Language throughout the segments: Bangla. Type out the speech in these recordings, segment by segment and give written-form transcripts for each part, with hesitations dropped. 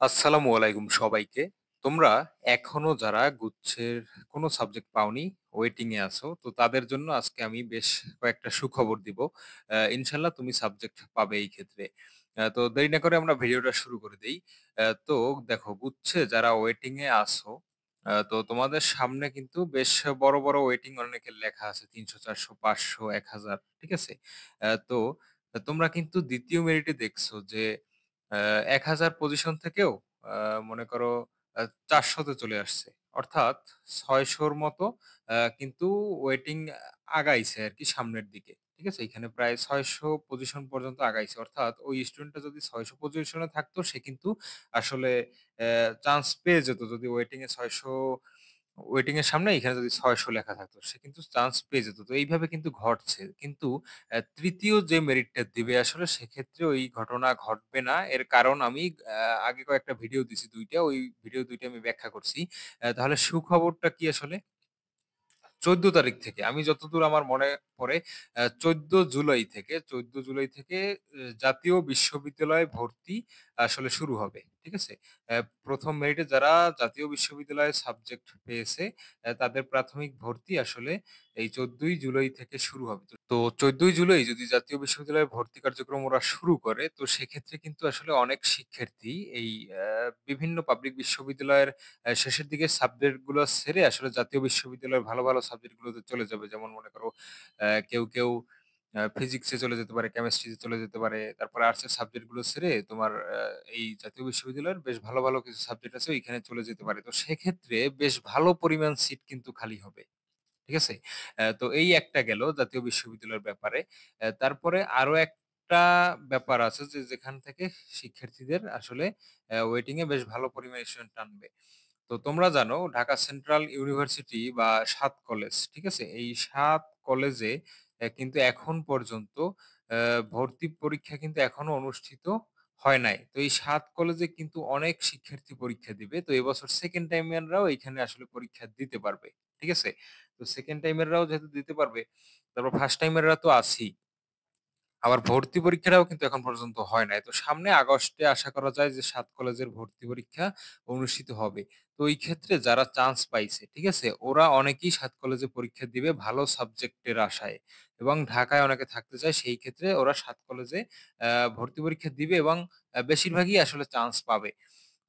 আসসালামু আলাইকুম সবাইকে। তোমরা এখনো যারা গুচ্ছের কোনো সাবজেক্ট পাওনি, ওয়েটিং এ আছো, তো তাদের জন্য আজকে আমি বেশ কয়েকটা সুখবর দিব। ইনশাআল্লাহ তুমি সাবজেক্ট পাবে এই ক্ষেত্রে। তো দেরি না করে আমরা ভিডিওটা শুরু করে দেই। তো দেখো গুচ্ছে যারা ওয়েটিং এ আছো, তো তোমাদের সামনে কিন্তু বেশ বড়, বড় ওয়েটিং অনেকের লেখা আছে ৩০০, ৪০০, ৫০০, ১,০০০ ঠিক আছে? তো তোমরা কিন্তু ২য় মেরিটে দেখছো যে আ ১,০০০ পজিশন থেকেও আ মনে করো ৪০০ তে চলে আসছে। অর্থাৎ ৬০০ র মতো কিন্তু ওয়েটিং আগাইছে আরকি সামনের দিকে। ঠিক আছে? এখানে প্রায় ৬০০ পজিশন পর্যন্ত আগাইছে। অর্থাৎ ওই স্টুডেন্টটা যদি ৬০০ পজিশনে থাকতো সে কিন্তু আসলে চান্স পেয়ে যেত যদি ওয়েটিং এ ৬০০ ওয়েটিং এর সামনে এখানে যদি ৬০০ লেখা থাকতো সে কিন্তু চান্স পেয়ে যেত। তো এইভাবে কিন্তু ঘটছে। কিন্তু ৩য় যে মেরিটটা দিবে আসলে সেক্ষেত্রে ওই ঘটনা ঘটবে না। এর কারণ আমি আগে কয়েকটা ভিডিও দিছি ২ টা। ওই ভিডিও ২ টা আমি ব্যাখ্যা করছি। তাহলে সুখবরটা কি আসলে? ১৪ তারিখ থেকে আমি যতদূর আমার মনে পড়ে ১৪ জুলাই থেকে জাতীয় বিশ্ববিদ্যালয়ে ভর্তি আসলে শুরু হবে। ঠিক আছে? ১ম মেরিটে যারা জাতীয় বিশ্ববিদ্যালয়ে সাবজেক্ট পেয়েছে তাদের প্রাথমিক ভর্তি আসলে এই ১৪ই জুলাই থেকে শুরু হবে। তো ১৪ই জুলাই যদি জাতীয় বিশ্ববিদ্যালয়ে ভর্তি কার্যক্রম ওরা শুরু করে তো সেক্ষেত্রে কিন্তু আসলে অনেক শিক্ষার্থী এই বিভিন্ন পাবলিক বিশ্ববিদ্যালয়ের শেষের দিকে সাবজেক্ট গুলো ছেড়ে আসলে জাতীয় বিশ্ববিদ্যালয়ের ভালো, ভালো সাবজেক্ট গুলোতে চলে যাবে। যেমন মনে করো কেউ ফিজিক্সে চলে যেতে পারে, কেমিস্ট্রিতে চলে যেতে পারে। তারপরে আর্টসের সাবজেক্ট গুলো ছেড়ে তোমার এই জাতীয় বিশ্ববিদ্যালয়ের বেশ ভালো, ভালো কিছু সাবজেক্ট আছে ওইখানে চলে যেতে পারে। তো সেক্ষেত্রে বেশ ভালো পরিমাণ সিট কিন্তু খালি হবে। ঠিক আছে? তো এই একটা গেল জাতীয় বিশ্ববিদ্যালয়ের ব্যাপারে। তারপরে আরো একটা ব্যাপার আছে যে যেখান থেকে শিক্ষার্থীদের আসলে ওয়েটিং এ বেশ ভালো পরিমাণে স্টুডেন্ট টানবে। তো তোমরা জানো ঢাকা সেন্ট্রাল ইউনিভার্সিটি বা ৭ কলেজ, ঠিক আছে? এই ৭ কলেজে কিন্তু এখন পর্যন্ত ভর্তি পরীক্ষা কিন্তু এখনো অনুষ্ঠিত হয় নাই। তো এই ৭ কলেজে কিন্তু অনেক শিক্ষার্থী পরীক্ষা দিবে। তো এবছর সেকেন্ড টাইমাররাও এখানে আসলে পরীক্ষা দিতে পারবে। ঠিক আছে? তো সেকেন্ড টাইমাররাও যেহেতু দিতে পারবে, তারপর ফার্স্ট টাইমাররা তো আছেই। আবার ভর্তি পরীক্ষাটাও কিন্তু এখন পর্যন্ত হয় নাই। তো সামনে আগস্টে আশা করা যায় যে ৭ কলেজের ভর্তি পরীক্ষা অনুষ্ঠিত হবে। তো এই ক্ষেত্রে যারা চান্স পাইছে, ঠিক আছে? ওরা অনেকেই ৭ কলেজে পরীক্ষা দিবে ভালো সাবজেক্টের আশায় এবং ঢাকায় অনেকে থাকতে চায়। সেই ক্ষেত্রে ওরা ৭ কলেজে ভর্তি পরীক্ষা দিবে এবং বেশিরভাগই আসলে চান্স পাবে।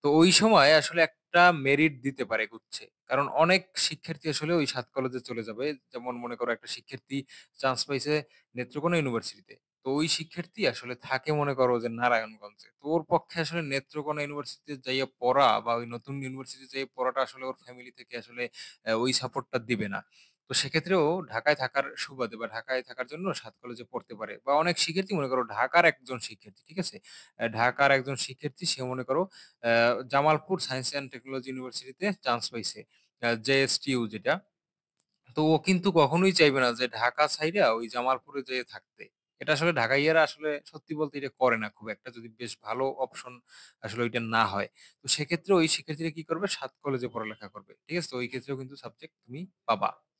তো ওই সময় আসলে একটা মেরিট দিতে পারে গুচ্ছে। কারণ অনেক শিক্ষার্থী আসলে ওই ৭ কলেজে চলে যাবে। যেমন মনে করো একটা শিক্ষার্থী চান্স পাইছে নেত্রকোনা ইউনিভার্সিটিতে। তো ওই শিক্ষার্থী আসলে থাকে মনে করো যে নারায়ণগঞ্জে। তো ওর পক্ষে আসলে নেত্রকোনা ইউনিভার্সিটিতে যাইয়া পড়া বা ওই নতুন ইউনিভার্সিটিতে যাইয়া পড়াটা আসলে ওর ফ্যামিলি থেকে আসলে ওই সাপোর্টটা দিবে না। তো সেক্ষেত্রে ও ঢাকায় থাকার সুবাদে বা ঢাকায় থাকার জন্য ৭ কলেজে পড়তে পারে। বা অনেক শিক্ষার্থী মনে করো ঢাকার একজন শিক্ষার্থী, ঠিক আছে? ঢাকার একজন শিক্ষার্থী সে মনে করো জামালপুর সায়েন্স অ্যান্ড টেকনোলজি ইউনিভার্সিটিতে চান্স পাইছে। জেএসটিইউ যেটা। তো ও কিন্তু কখনোই চাইবে না যে ঢাকা ছাইড়া ওই জামালপুরে যেয়ে থাকতে। এটা আসলে ঢাকাইয়ারা আসলে সত্যি বলতে এটা করে না খুব একটা যদি বেশ ভালো অপশন আসলে ওইটা না হয়। তো সেক্ষেত্রে ওই শিক্ষার্থীরা কি করবে? ৭ কলেজে পড়ালেখা করবে। ঠিক আছে? তো ওই ক্ষেত্রেও কিন্তু সাবজেক্ট তুমি পাবা।